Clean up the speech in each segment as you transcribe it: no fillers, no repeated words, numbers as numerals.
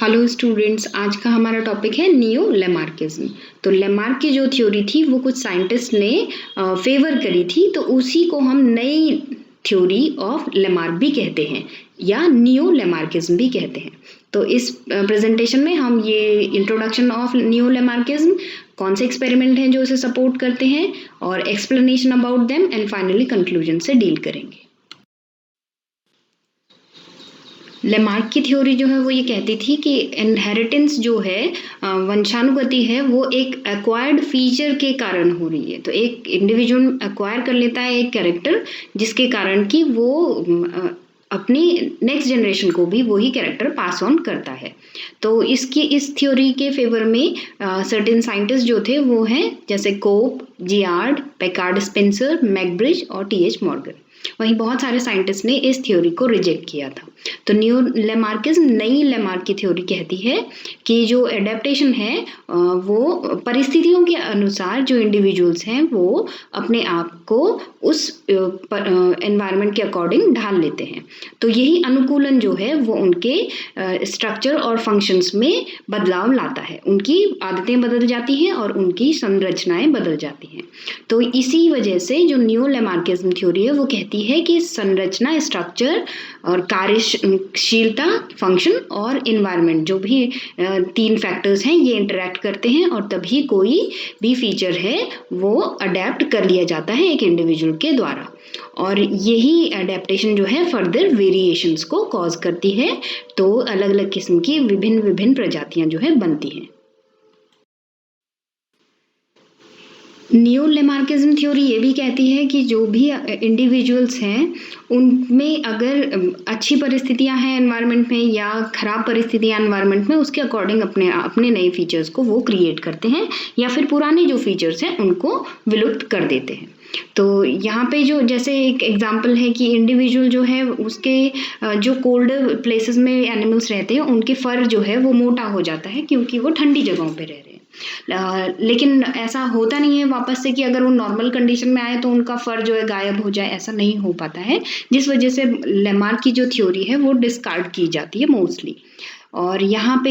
Hello students, आज का हमारा टॉपिक है नियो लेमार्किज्म। तो लेमार्क की जो थ्योरी थी वो कुछ साइंटिस्ट ने फेवर करी थी, तो उसी को हम नई थ्योरी ऑफ लेमार्क भी कहते हैं या नियो लेमार्किज्म भी कहते हैं। तो इस प्रेजेंटेशन में हम ये इंट्रोडक्शन ऑफ नियो लेमार्किज्म, कौन से एक्सपेरिमेंट हैं जो इसे सपोर्ट करते हैं, और explanation about them, and finally conclusion से डील करेंगे। लेमार्क की थ्योरी जो है वो ये कहती थी कि इनहेरिटेंस जो है, वंशानुगति है, वो एक एक्वायर्ड फीचर के कारण हो रही है। तो एक इंडिविजुअल एक्वायर कर लेता है एक कैरेक्टर, जिसके कारण कि वो अपनी नेक्स्ट जनरेशन को भी वही कैरेक्टर पास ऑन करता है। तो इस थ्योरी के फेवर में सर्टेन साइंटिस्ट जो थे वो हैं जैसे कोप, जियार्ड, पैकार्ड स्पेंसर, मैकब्रिज और टी.एच. मॉर्गन। वहीं बहुत सारे साइंटिस्ट ने इस थ्योरी को रिजेक्ट किया था। तो न्यू लेमार्किज्म नई लेमार्क की थ्योरी कहती है कि जो एडेप्टेशन है वो परिस्थितियों के अनुसार जो इंडिविजुअल्स हैं वो अपने आप को उस एनवायरनमेंट के अकॉर्डिंग ढाल लेते हैं। तो यही अनुकूलन जो है वो उनके स्ट्रक्चर और फंक्शंस में बदलाव लाता है। उनकी आदतें बदल जाती हैं और उनकी संरचनाएं बदल जाती हैं। तो इसी वजह से जो न्यू लेमार्किज्म थ्योरी है वो कहती है कि संरचना, स्ट्रक्चर और कार्यशीलता, फंक्शन और इन्वायरमेंट, जो भी 3 फैक्टर्स हैं, ये इंटरैक्ट करते हैं और तभी कोई भी फीचर है वो अडेप्ट कर लिया जाता है एक इंडिविजुअल के द्वारा। और यही अडेप्टेशन जो है फर्दर वेरिएशंस को कॉज करती है। तो अलग अलग किस्म की विभिन्न प्रजातियां जो है बनती हैं। नियो लेमार्किज्म थ्योरी ये भी कहती है कि जो भी इंडिविजुअल्स हैं उनमें अगर अच्छी परिस्थितियां हैं एनवायरनमेंट में या खराब परिस्थितियां एनवायरनमेंट में, उसके अकॉर्डिंग अपने नए फीचर्स को वो क्रिएट करते हैं या फिर पुराने जो फीचर्स हैं उनको विलुप्त कर देते हैं। तो यहाँ पे जो जैसे एक एग्जांपल है कि इंडिविजुअल जो है उसके जो कोल्ड प्लेसेस में एनिमल्स रहते हैं उनके फर जो है वो मोटा हो जाता है क्योंकि वो ठंडी जगहों पे रह रहे हैं। लेकिन ऐसा होता नहीं है वापस से कि अगर वो नॉर्मल कंडीशन में आए तो उनका फर जो है गायब हो जाए, ऐसा नहीं हो पाता है, जिस वजह से लेमार्क की जो थ्योरी है वो डिस्कार्ड की जाती है मोस्टली। और यहाँ पे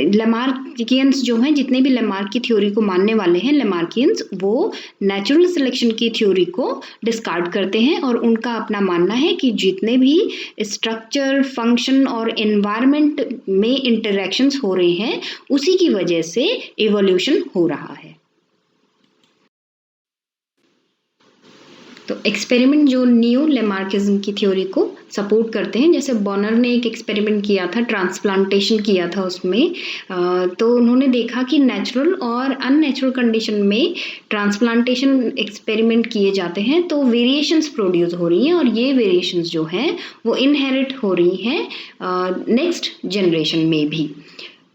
लेमार्कियंस जो हैं, जितने भी लेमार्क की थ्योरी को मानने वाले हैं लेमार्कियंस, वो नेचुरल सिलेक्शन की थ्योरी को डिस्कार्ड करते हैं और उनका अपना मानना है कि जितने भी स्ट्रक्चर, फंक्शन और एनवायरनमेंट में इंटरैक्शंस हो रहे हैं उसी की वजह से इवोल्यूशन हो रहा है। तो एक्सपेरिमेंट जो नियो लेमार्किज्म की थ्योरी को सपोर्ट करते हैं, जैसे बॉनर ने एक एक्सपेरिमेंट किया था, ट्रांसप्लांटेशन किया था उसमें। तो उन्होंने देखा कि नेचुरल और अननेचुरल कंडीशन में ट्रांसप्लांटेशन एक्सपेरिमेंट किए जाते हैं तो वेरिएशंस प्रोड्यूस हो रही हैं और ये वेरिएशंस जो हैं वो इनहेरिट हो रही हैं नेक्स्ट जनरेशन में भी।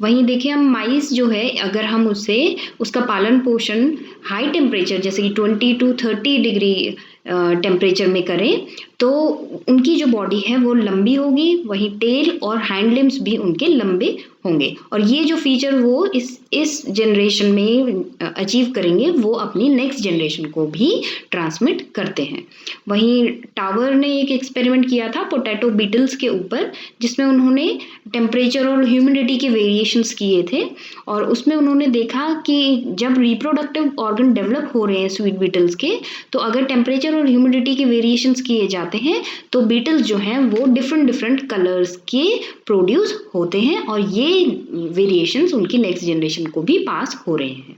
वहीं देखिए हम माइस जो है, अगर हम उसका पालन पोषण हाई टेम्परेचर जैसे कि 20 to 30 डिग्री टेम्परेचर में करें तो उनकी जो बॉडी है वो लंबी होगी, वहीं टेल और हैंड लिम्स भी उनके लंबे होंगे। और ये जो फीचर वो इस जनरेशन में अचीव करेंगे वो अपनी नेक्स्ट जनरेशन को भी ट्रांसमिट करते हैं। वहीं टावर ने एक एक्सपेरिमेंट किया था पोटैटो बीटल्स के ऊपर, जिसमें उन्होंने टेम्परेचर और ह्यूमिडिटी के वेरिएशंस किए थे और उसमें उन्होंने देखा कि जब रिप्रोडक्टिव ऑर्गन डेवलप हो रहे हैं स्वीट बीटल्स के, तो अगर टेम्परेचर और ह्यूमिडिटी के वेरिएशंस किए जाते हैं तो बीटल्स जो हैं वो डिफरेंट कलर्स के प्रोड्यूस होते हैं और ये वेरिएशंस उनकी नेक्स्ट जनरेशन को भी पास हो रहे हैं।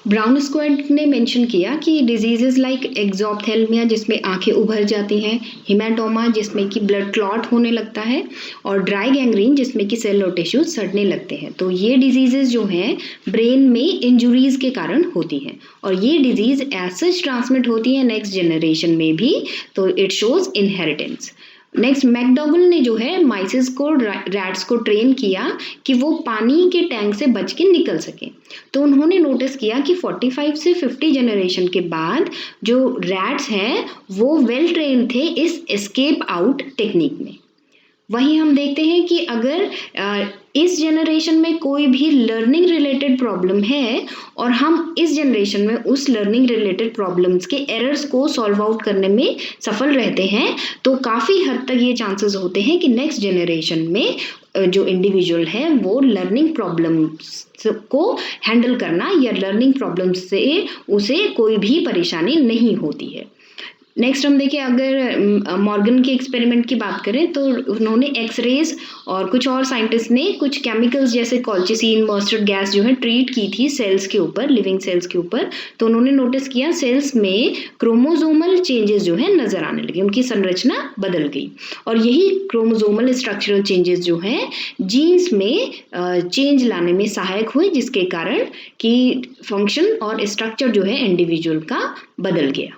ब्राउन स्क्वाड ने मेंशन किया कि डिजीजेस लाइक एक्सोप्थेल्मिया जिसमें आंखें उभर जाती हैं, हिमेटोमा जिसमें कि ब्लड क्लॉट होने लगता है, और ड्राई गैंग्रीन जिसमें कि सेल और टिश्यूज सड़ने लगते हैं। तो ये डिजीजेस जो हैं ब्रेन में इंजुरीज के कारण होती हैं और ये डिजीज एज सच ट्रांसमिट होती है नेक्स्ट जनरेशन में भी। तो it shows inheritance. Next McDougall ने जो है माइसेस को, रैट्स को ट्रेन किया कि वो पानी के टैंक से बच के निकल सके। तो उन्होंने नोटिस किया कि 45 से 50 जनरेशन के बाद जो रैट्स हैं वो वेल ट्रेन थे इस एस्केप आउट टेक्निक में। वहीं हम देखते हैं कि अगर इस जनरेशन में कोई भी लर्निंग रिलेटेड प्रॉब्लम है और हम इस जनरेशन में उस लर्निंग रिलेटेड प्रॉब्लम्स के एरर्स को सॉल्व आउट करने में सफल रहते हैं, तो काफ़ी हद तक ये चांसेस होते हैं कि नेक्स्ट जनरेशन में जो इंडिविजुअल है वो लर्निंग प्रॉब्लम्स को हैंडल करना या लर्निंग प्रॉब्लम्स से उसे कोई भी परेशानी नहीं होती है। नेक्स्ट हम देखिए, अगर मॉर्गन के एक्सपेरिमेंट की बात करें तो उन्होंने एक्सरेज और कुछ और साइंटिस्ट ने कुछ केमिकल्स जैसे कॉल्चिसिन, मस्टर्ड गैस जो है ट्रीट की थी सेल्स के ऊपर, लिविंग सेल्स के ऊपर। तो उन्होंने नोटिस किया सेल्स में क्रोमोसोमल चेंजेस जो है नजर आने लगे, उनकी संरचना बदल गई। और यही क्रोमोसोमल स्ट्रक्चरल चेंजेस जो है जीन्स में चेंज लाने में सहायक हुए, जिसके कारण कि फंक्शन और स्ट्रक्चर जो है इंडिविजुअल का बदल गया।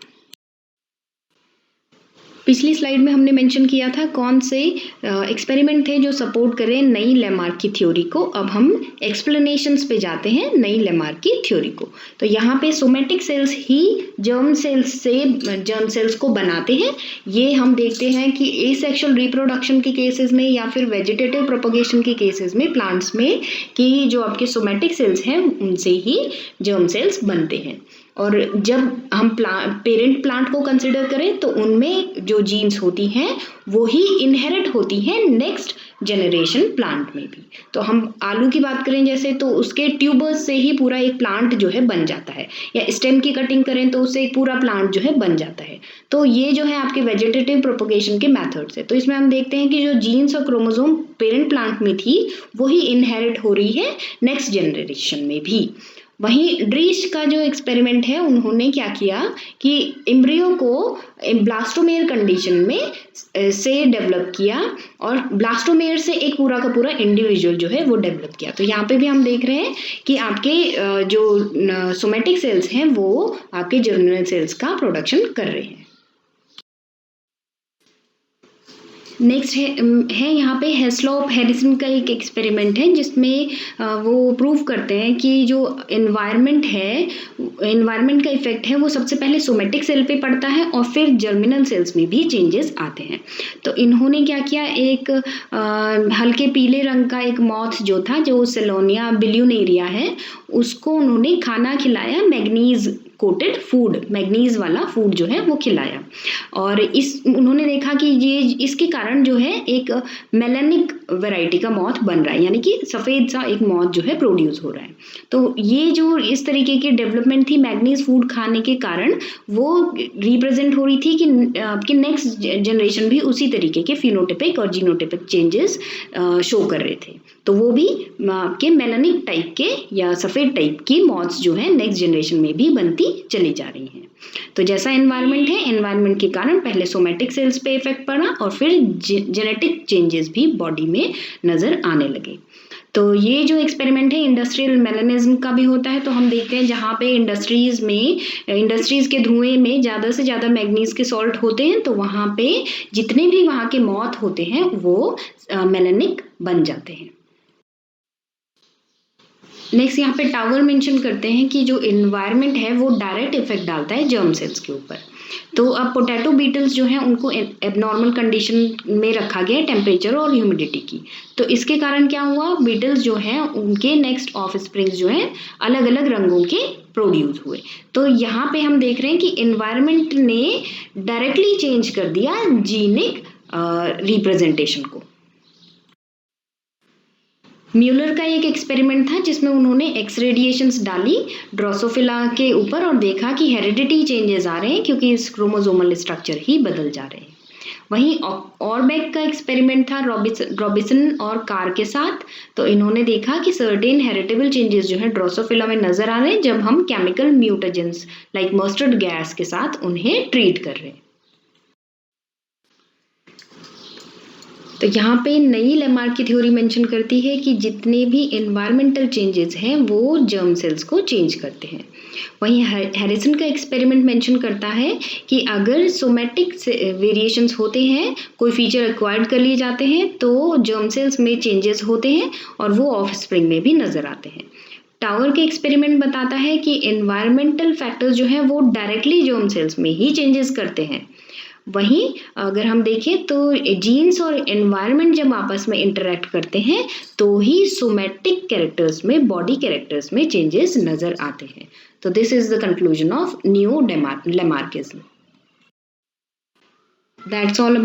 पिछली स्लाइड में हमने मेंशन किया था कौन से एक्सपेरिमेंट थे जो सपोर्ट करें नई लेमार्क की थ्योरी को। अब हम एक्सप्लेनेशंस पे जाते हैं नई लेमार्क की थ्योरी को। तो यहाँ पे सोमेटिक सेल्स ही जर्म सेल्स को बनाते हैं। ये हम देखते हैं कि एसेक्सुअल रिप्रोडक्शन के केसेस में या फिर वेजिटेटिव प्रोपगेशन के केसेस में प्लांट्स में कि जो आपके सोमेटिक सेल्स हैं उनसे ही जर्म सेल्स बनते हैं। और जब हम पेरेंट प्लांट को कंसिडर करें तो उनमें जो जीन्स होती हैं वो ही इनहेरिट होती हैं नेक्स्ट जनरेशन प्लांट में भी। तो हम आलू की बात करें जैसे, तो उसके ट्यूबर्स से ही पूरा एक प्लांट जो है बन जाता है, या स्टेम की कटिंग करें तो उससे एक पूरा प्लांट जो है बन जाता है। तो ये जो है आपके वेजिटेटिव प्रोपगेशन के मेथड्स है। तो इसमें हम देखते हैं कि जो जीन्स और क्रोमोसोम पेरेंट प्लांट में थी वही इनहेरिट हो रही है नेक्स्ट जनरेशन में भी। वहीं ड्रीश का जो एक्सपेरिमेंट है, उन्होंने क्या किया कि एम्ब्रियो को ब्लास्टोमेयर कंडीशन में से डेवलप किया और ब्लास्टोमेयर से एक पूरा का पूरा इंडिविजुअल जो है वो डेवलप किया। तो यहाँ पे भी हम देख रहे हैं कि आपके जो सोमेटिक सेल्स हैं वो आपके जर्मिनल सेल्स का प्रोडक्शन कर रहे हैं। नेक्स्ट है यहाँ पे हेस्लॉप हैरिसन का एक एक्सपेरिमेंट है जिसमें वो प्रूव करते हैं कि जो एनवायरनमेंट का इफेक्ट है वो सबसे पहले सोमेटिक सेल पे पड़ता है और फिर जर्मिनल सेल्स में भी चेंजेस आते हैं। तो इन्होंने क्या किया, एक हल्के पीले रंग का एक मॉथ जो था, जो सेलोनिया बिल्यूनेरिया है, उसको उन्होंने खाना खिलाया, मैग्नीज कोटेड फूड, मैग्नीज वाला फूड जो है वो खिलाया। और उन्होंने देखा कि ये इसके कारण जो है एक मेलानिक वैरायटी का मॉथ बन रहा है, यानी कि सफ़ेद सा एक मॉथ जो है प्रोड्यूस हो रहा है। तो ये जो इस तरीके की डेवलपमेंट थी मैग्नीज फूड खाने के कारण, वो रिप्रेजेंट हो रही थी कि आपकी नेक्स्ट जनरेशन भी उसी तरीके के फिनोटिपिक और जीनोटिपिक चेंजेस शो कर रहे थे। तो वो भी आपके मेलानिक टाइप के या सफ़ेद टाइप की मॉथ्स जो है नेक्स्ट जनरेशन में भी बनती चली जा रही हैं। तो जैसा एनवायरनमेंट है, एनवायरनमेंट के कारण पहले सोमेटिक सेल्स पे इफेक्ट पड़ा और फिर जेनेटिक चेंजेस भी बॉडी में नज़र आने लगे। तो ये जो एक्सपेरिमेंट है इंडस्ट्रियल मेलानिज्म का भी होता है। तो हम देखते हैं जहाँ पे इंडस्ट्रीज़ के धुएं में ज़्यादा से ज़्यादा मैग्नीज के सॉल्ट होते हैं, तो वहाँ पे जितने भी वहाँ के मॉथ होते हैं वो मेलानिक बन जाते हैं। नेक्स्ट यहाँ पे टावर मेंशन करते हैं कि जो एनवायरनमेंट है वो डायरेक्ट इफेक्ट डालता है जर्म सेल्स के ऊपर। तो अब पोटैटो बीटल्स जो हैं उनको एबनॉर्मल कंडीशन में रखा गया टेम्परेचर और ह्यूमिडिटी की। तो इसके कारण क्या हुआ, बीटल्स जो हैं उनके नेक्स्ट ऑफ स्प्रिंग्स जो हैं अलग अलग रंगों के प्रोड्यूस हुए। तो यहाँ पे हम देख रहे हैं कि एनवायरनमेंट ने डायरेक्टली चेंज कर दिया जीनिक रिप्रेजेंटेशन को। म्यूलर का एक एक्सपेरिमेंट था जिसमें उन्होंने एक्स रेडिएशंस डाली ड्रोसोफिला के ऊपर और देखा कि हेरिडिटी चेंजेस आ रहे हैं क्योंकि इस क्रोमोसोमल स्ट्रक्चर ही बदल जा रहे हैं। वहीं ऑरबैक का एक्सपेरिमेंट था रॉबिसन और कार के साथ। तो इन्होंने देखा कि सर्टेन हेरिटेबल चेंजेस जो है ड्रोसोफिला में नजर आ रहे हैं जब हम chemical mutagens like mustard gas के साथ उन्हें ट्रीट कर रहे हैं। तो यहाँ पे नई लेमार्क की थ्योरी मेंशन करती है कि जितने भी एनवायरमेंटल चेंजेस हैं वो जर्म सेल्स को चेंज करते हैं। वहीं हैरिसन का एक्सपेरिमेंट मेंशन करता है कि अगर सोमेटिक वेरिएशंस होते हैं, कोई फीचर एक्वायर्ड कर लिए जाते हैं, तो जर्म सेल्स में चेंजेस होते हैं और वो ऑफस्प्रिंग में भी नजर आते हैं। टावर के एक्सपेरिमेंट बताता है कि एनवायरमेंटल फैक्टर्स जो हैं वो डायरेक्टली जर्म सेल्स में ही चेंजेस करते हैं। वहीं अगर हम देखें तो जीन्स और एनवायरनमेंट जब आपस में इंटरेक्ट करते हैं तो ही सोमैटिक कैरेक्टर्स में, बॉडी कैरेक्टर्स में चेंजेस नजर आते हैं. तो this is the conclusion of neo Lamarckism. That's all